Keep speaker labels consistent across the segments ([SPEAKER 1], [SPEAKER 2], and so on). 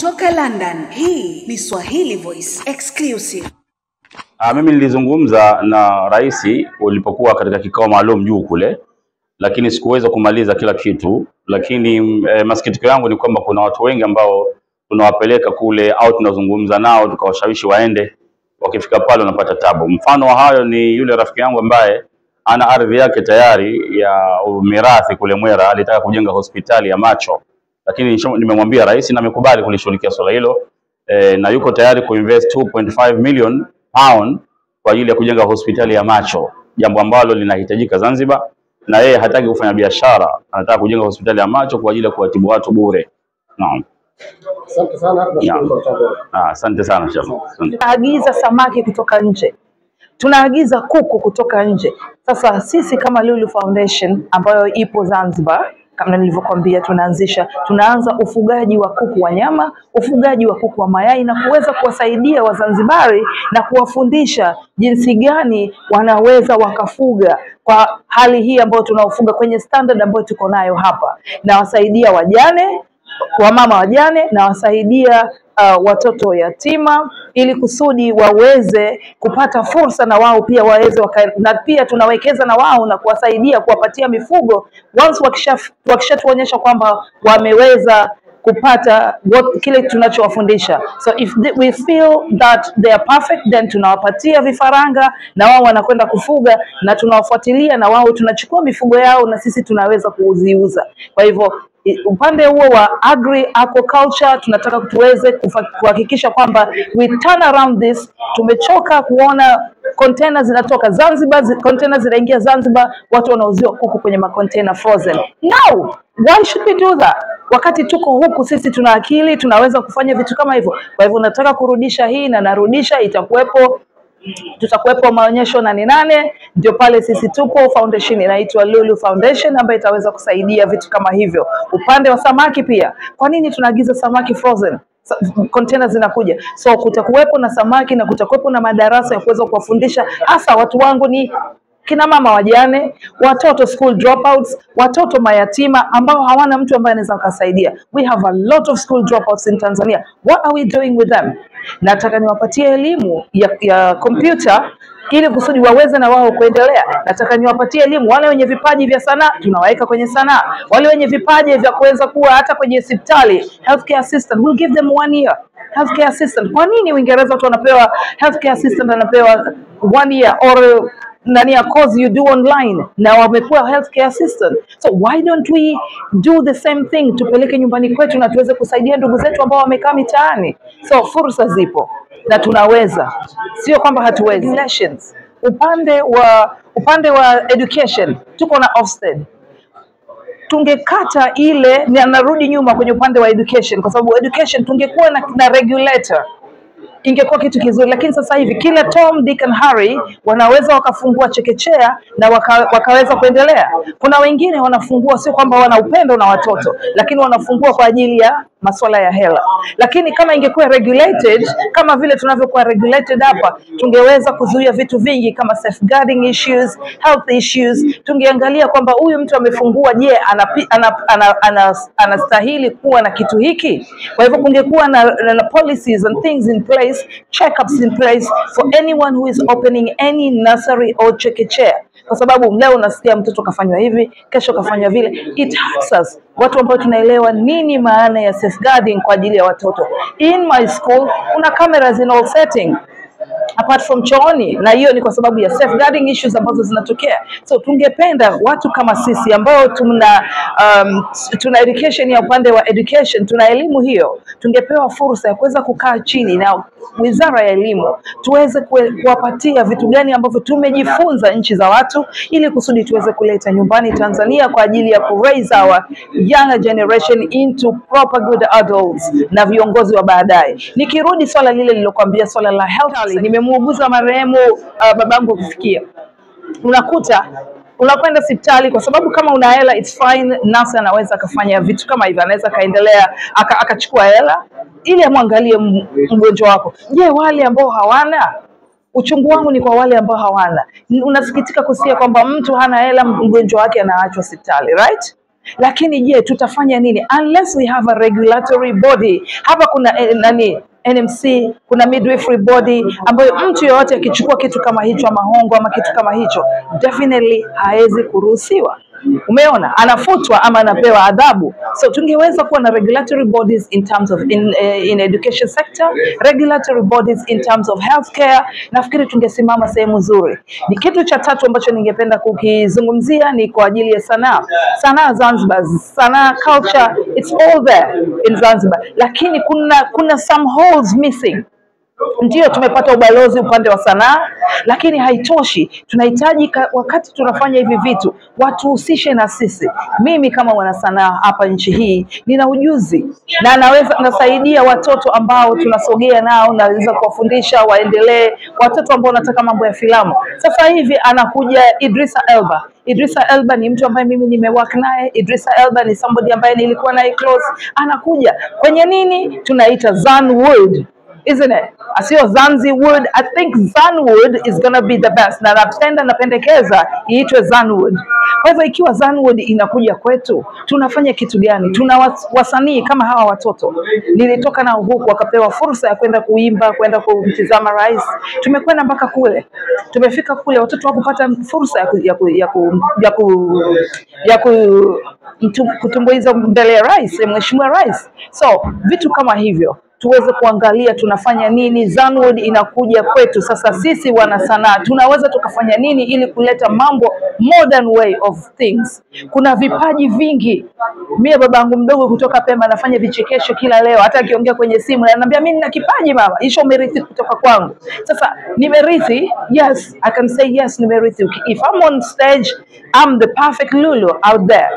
[SPEAKER 1] Kutoka London, hii ni Swahili Voice Exclusive.
[SPEAKER 2] Mimi nilizungumza na rais ulipokuwa katika kikao maalum juu kule, lakini sikuweza kumaliza kila kitu. Lakini masikitiko yangu ni kwamba kuna watu wengi ambao tunawapeleka kule au tunazungumza nao tukawashawishi waende, wakifika pale wanapata tabu. Mfano wa hayo ni yule rafiki yangu ambaye ana ardhi yake tayari ya mirathi kule Mwera, alitaka kujenga hospitali ya macho. Lakini nimemwambia rais na amekubali kulishughulikia swala hilo, na yuko tayari kuinvest 2.5 million pound kwa ajili ya kujenga hospitali ya macho, jambo ambalo linahitajika Zanzibar, na yeye hataki kufanya biashara, anataka kujenga hospitali ya macho kwa ajili ya kuwatibu watu bure. Naam.
[SPEAKER 3] Asante sana.
[SPEAKER 2] Asante sana chef.
[SPEAKER 4] Tunaagiza samaki kutoka nje, tunaagiza kuku kutoka nje. Sasa sisi kama Lulu Foundation ambayo ipo Zanzibar, kama nilivyokuambia, tunaanza ufugaji wa kuku wa nyama, ufugaji wa kuku wa mayai, na kuweza kuwasaidia Wazanzibari na kuwafundisha jinsi gani wanaweza wakafuga kwa hali hii ambayo tunaofuga kwenye standard ambayo tuko nayo hapa, na wasaidia wajane, wamama wajane, na wasaidia watoto yatima, ili kusudi waweze kupata fursa na wao pia waweze na pia tunawekeza na wao na kuwasaidia kuwapatia mifugo once wakishatuonyesha kwamba wameweza kupata kile tunachowafundisha. So if we feel that they are perfect, then tunawapatia vifaranga na wao wanakwenda kufuga, na tunawafuatilia na wao tunachukua mifugo yao na sisi tunaweza kuuziuza. Kwa hivyo upande huo wa aquaculture tunataka tuweze kuhakikisha kwamba we turn around this. Tumechoka kuona container zinatoka Zanzibar, container zinaingia Zanzibar, watu wanauziwa kuku kwenye macontainer frozen. No, why should we do that? Wakati tuko huku sisi tuna akili, tunaweza kufanya vitu kama hivyo. Kwa hivyo nataka kurudisha hii na narudisha, tutakuwepo maonyesho 8 ndio pale sisi tupo. Foundation inaitwa Lulu Foundation ambayo itaweza kusaidia vitu kama hivyo. Upande wa samaki pia, kwa nini tunaagiza samaki frozen? Container zinakuja, so kutakuwepo na samaki na kutakuwepo na madarasa ya kuweza kuwafundisha. Hasa watu wangu ni kina mama wajane, watoto school dropouts, watoto mayatima ambao hawana mtu ambaye anaweza kusaidia. We have a lot of school dropouts in Tanzania. What are we doing with them? Nataka niwapatie elimu ya computer ili kusudi waweze na wao kuendelea. Nataka niwapatie elimu wale wenye vipaji vya sanaa, tunawaweka kwenye sanaa. Wale wenye vipaji vya kuweza kuwa hata kwenye hospitali, healthcare assistant, we'll give them 1 year healthcare assistant. Kwa nini Uingereza watu wanapewa healthcare assistant, anapewa 1 year or a course you do online, na wamekuwa healthcare assistant? So why don't we do the same thing, tupeleke nyumbani kwetu na tuweze kusaidia ndugu zetu ambao wamekaa mitaani? So fursa zipo na tunaweza, sio kwamba hatuwezi. Relations, upande wa education tuko na Ofsted. Tungekata ile, narudi nyuma kwenye upande wa education, kwa sababu education tungekuwa na regulator, ingekuwa kitu kizuri. Lakini sasa hivi kila Tom, Dick and Harry wanaweza wakafungua chekechea na wakaweza kuendelea. Kuna wengine wanafungua sio kwamba wana upendo na watoto, lakini wanafungua kwa ajili ya masuala ya hela. Lakini kama ingekuwa regulated kama vile tunavyokuwa regulated hapa, tungeweza kuzuia vitu vingi kama safeguarding issues, health issues. Tungeangalia kwamba huyu mtu amefungua, je, anastahili kuwa na kitu hiki? Kwa hivyo kungekuwa na policies and things in place, checkups in place for anyone who is opening any nursery or chekechea. Kwa sababu leo unasikia mtoto kafanywa hivi, kesho kafanywa vile. It hurts us, watu ambao tunaelewa nini maana ya safeguarding kwa ajili ya watoto. In my school kuna cameras in all setting apart from chooni, na hiyo ni kwa sababu ya safeguarding issues ambazo zinatokea. So tungependa watu kama sisi ambao tuna education ya upande wa education, tuna elimu hiyo, tungepewa fursa ya kuweza kukaa chini na Wizara ya Elimu tuweze kuwapatia vitu gani ambavyo tumejifunza nchi za watu, ili kusudi tuweze kuleta nyumbani Tanzania kwa ajili ya ku raise our younger generation into proper good adults na viongozi wa baadaye. Nikirudi swala lile lilokuambia, swala la health, nimemuuguza marehemu babangu kufikia. Unakuta unakwenda hospitali kwa sababu kama una hela it's fine, nurse anaweza akafanya vitu kama hivyo, anaweza kaendelea akachukua hela ili amwangalie mgonjwa wako. Je, wale ambao hawana? Uchungu wangu ni kwa wale ambao hawana. Unasikitika kusikia kwamba mtu hana hela, mgonjwa wake anaachwa hospitali, right? Lakini je, tutafanya nini unless we have a regulatory body? Hapa kuna NMC, kuna midwifery body ambayo mtu yoyote akichukua kitu kama hicho ama hongo ama kitu kama hicho definitely haezi kuruhusiwa. Umeona, anafutwa ama anapewa adhabu. So tungeweza kuwa na regulatory bodies in terms of in education sector, regulatory bodies in terms of healthcare. Nafikiri tungesimama sehemu nzuri. Ni kitu cha tatu ambacho ningependa kukizungumzia ni kwa ajili ya sanaa. Sanaa Zanzibar, sanaa culture, it's all there in Zanzibar. Lakini kuna some holes missing. Ndio tumepata ubalozi upande wa sanaa, lakini haitoshi. Tunahitaji wakati tunafanya hivi vitu watuhusishe na sisi. Mimi kama mwana sanaa hapa nchi hii nina ujuzi na naweza nasaidia watoto ambao tunasogea nao, naweza kuwafundisha waendelee, watoto ambao wanataka mambo ya filamu. Sasa hivi anakuja Idrisa Elba. Idrisa Elba ni mtu ambaye mimi nimework naye. Idrisa Elba ni somebody ambaye nilikuwa naye close. Anakuja kwenye nini tunaita Zanwood, isn't it? Asio Zanziwood. I think Zanwood is gonna be the best. Na napendekeza iitwe Zanwood. Kwa hivyo ikiwa Zanwood inakuja kwetu, tunafanya kitu gani? Tuna wasanii kama hawa watoto. Nilitoka nao huku wakapewa fursa ya kwenda kuimba, kwenda kumtizama rais. Tumekwenda mpaka kule. Tumefika kule watoto wakupata fursa kutumbuiza mbele ya rais, mheshimiwa rais. So vitu kama hivyo tuweze kuangalia tunafanya nini. Zanwood inakuja kwetu sasa, sisi wana sanaa tunaweza tukafanya nini ili kuleta mambo modern way of things. Kuna vipaji vingi. Mimi babangu mdogo kutoka Pemba anafanya vichekesho kila leo, hata akiongea kwenye simu ananiambia mimi nina kipaji mama, hicho umerithi kutoka kwangu. Sasa nimerithi, yes, I can say yes, nimerithi. If I'm on stage, I'm the perfect Lulu out there.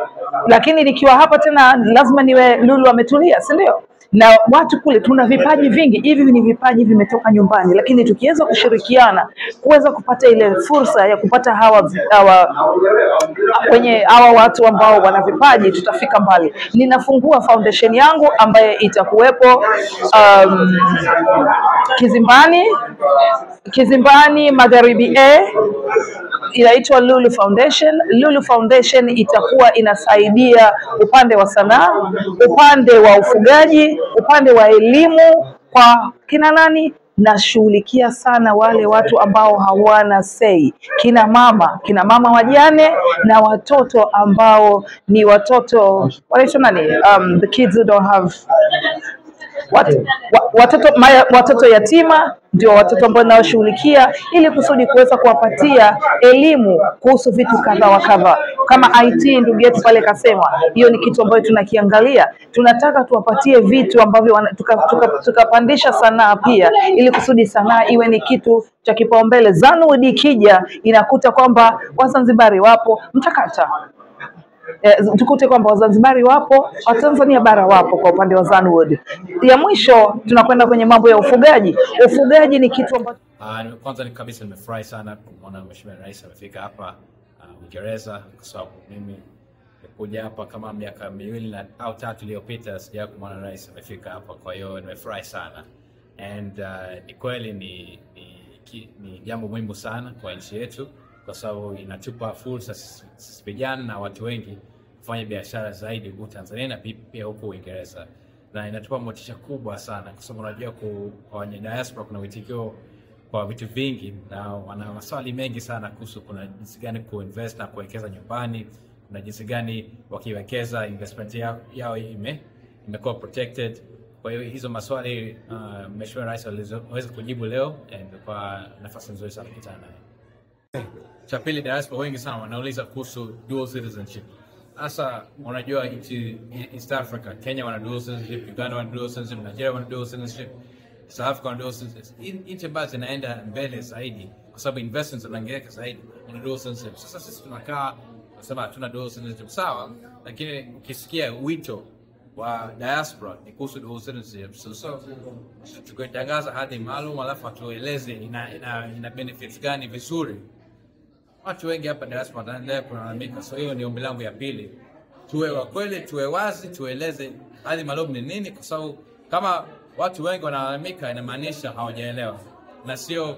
[SPEAKER 4] Lakini nikiwa hapa tena lazima niwe Lulu ametulia, si ndio? Na watu kule tuna vipaji vingi. Hivi ni vipaji vimetoka nyumbani, lakini tukiweza kushirikiana kuweza kupata ile fursa ya kupata hawa watu ambao wana vipaji, tutafika mbali. Ninafungua foundation yangu ambaye itakuwepo Kizimbani Magharibi inaitwa Lulu Foundation. Lulu Foundation itakuwa inasaidia upande wa sanaa, upande wa ufugaji, upande wa elimu kwa kina nani. Nashughulikia sana wale watu ambao hawana say, kina mama wajane na watoto ambao ni watoto wanaitwa nani, the kids who don't have watoto yatima, ndio watoto ambao naoshughulikia ili kusudi kuweza kuwapatia elimu kuhusu vitu kadha wa kadha. Kama IT ndugu yetu pale kasema, hiyo ni kitu ambacho tunakiangalia. Tunataka tuwapatie vitu ambavyo tukapandisha sanaa pia ili kusudi sanaa iwe ni kitu cha kipaumbele. Zanwood ikija inakuta kwamba Wazanzibari wapo mtakata. Tukute kwamba Wazanzibari wapo, Watanzania bara wapo kwa upande wa Zanwood. Ya mwisho tunakwenda kwenye mambo ya ufugaji. Ufugaji ni kitu ambacho
[SPEAKER 3] kwanza kabisa nimefurahi sana kumwona Mheshimiwa Rais amefika hapa Uingereza, kwa sababu mimi nilikuja hapa kama miaka 2 au 3 iliyopita, sijawahi kumwona Rais amefika hapa. Kwa hiyo nimefurahi sana and ni kweli ni jambo muhimu sana kwa nchi yetu, kwa sababu inatupa fursa sisi vijana na watu wengi kufanya biashara zaidi huko Tanzania na pia huko Uingereza, na inatupa motisha kubwa sana, kwa sababu unajua kwa wenye diaspora kuna witikio kwa vitu vingi na wana maswali mengi sana kuhusu kuna jinsi gani kuinvest na kuwekeza nyumbani, kuna jinsi gani wakiwekeza investment yao imekuwa protected. Kwa hiyo hizo maswali Mheshimiwa Rais aliweza kujibu leo, and kwa nafasi nzuri sana kukutana naye. Cha pili, diaspora wengi sana wanauliza kuhusu dual citizenship. Sasa unajua nchi East Africa, Kenya wana dual citizenship, Uganda wana dual citizenship, Nigeria wana dual citizenship, South Africa wana dual citizenship. Nchi ambazo zinaenda mbele zaidi kwa sababu investments zinaongezeka zaidi wana dual citizenship. Sasa sisi tunakaa nasema hatuna dual citizenship, sawa, lakini ukisikia wito wa diaspora ni kuhusu dual citizenship. So tukitangaza hadhi maalum alafu atueleze ina benefits gani vizuri. Watu wengi hapa diaspora wanaendelea kulalamika. So hiyo ni ombi langu ya pili. Tuwe wa kweli, tuwe wazi, tueleze hadhi maalum ni nini, kwa sababu kama watu wengi wanalalamika inamaanisha hawajaelewa. Na sio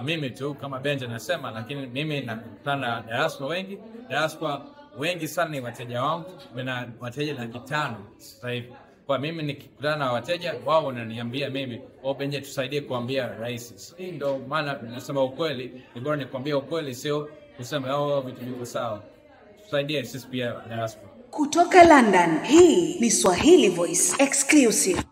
[SPEAKER 3] mimi tu kama Benja nasema, lakini mimi nakutana na diaspora wengi. Diaspora wengi sana ni wateja wangu, na wateja 500 sasa hivi. Kwa mimi nikikutana na wateja wao wananiambia mimi, Benje tusaidie kuambia rais. Hii ndio maana nasema ukweli, ni bora nikwambie ukweli, sio kusema vitu viko sawa. Tusaidie sisi pia diaspora.
[SPEAKER 1] Kutoka London, hii ni Swahili Voice Exclusive.